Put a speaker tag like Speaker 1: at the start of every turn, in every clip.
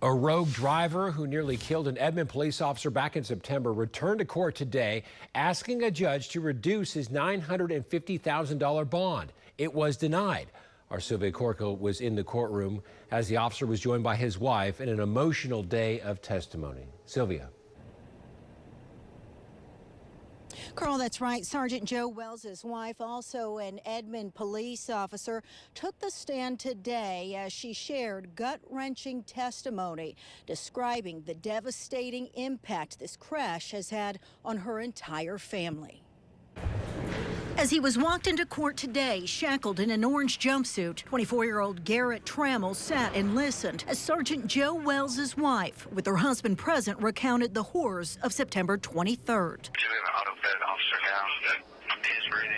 Speaker 1: A rogue driver who nearly killed an Edmond police officer back in September returned to court today asking a judge to reduce his $950,000 bond. It was denied. Our Sylvia Corco was in the courtroom as the officer was joined by his wife in an emotional day of testimony. Sylvia.
Speaker 2: Carl, that's right. Sergeant Joe Wells' wife, also an Edmond police officer, took the stand today as she shared gut-wrenching testimony describing the devastating impact this crash has had on her entire family. As he was walked into court today, shackled in an orange jumpsuit, 24-year-old Garrett Trammell sat and listened as Sergeant Joe Wells' wife, with her husband present, recounted the horrors of September 23rd.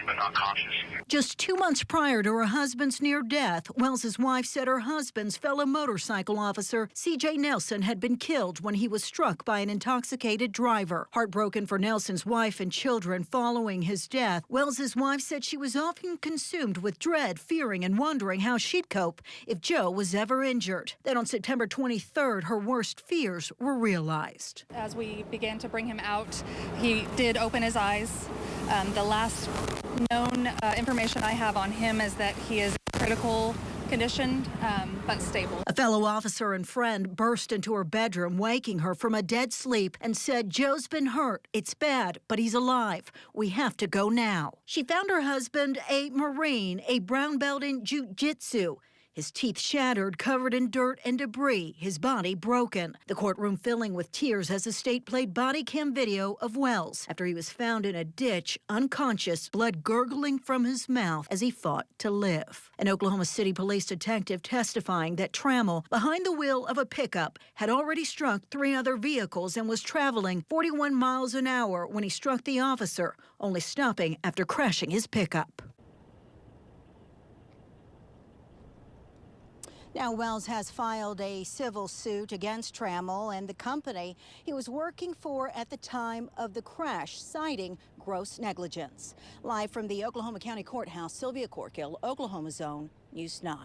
Speaker 3: But not conscious.
Speaker 2: Just 2 months prior to her husband's near death, Wells' wife said her husband's fellow motorcycle officer, C.J. Nelson, had been killed when he was struck by an intoxicated driver. Heartbroken for Nelson's wife and children following his death, Wells' wife said she was often consumed with dread, fearing and wondering how she'd cope if Joe was ever injured. Then on September 23rd, her worst fears were realized.
Speaker 4: As we began to bring him out, he did open his eyes. The last known information I have on him is that he is critical condition, but stable.
Speaker 2: A fellow officer and friend burst into her bedroom, waking her from a dead sleep, and said, "Joe's been hurt. It's bad, but he's alive. We have to go now." She found her husband, a Marine, a brown belt in jiu-jitsu. His teeth shattered, covered in dirt and debris, his body broken. The courtroom filling with tears as the state played body cam video of Wells after he was found in a ditch, unconscious, blood gurgling from his mouth as he fought to live. An Oklahoma City police detective testifying that Trammell, behind the wheel of a pickup, had already struck 3 other vehicles and was traveling 41 miles an hour when he struck the officer, only stopping after crashing his pickup. Now, Wells has filed a civil suit against Trammell and the company he was working for at the time of the crash, citing gross negligence. Live from the Oklahoma County Courthouse, Sylvia Corkill, Oklahoma's Own News 9.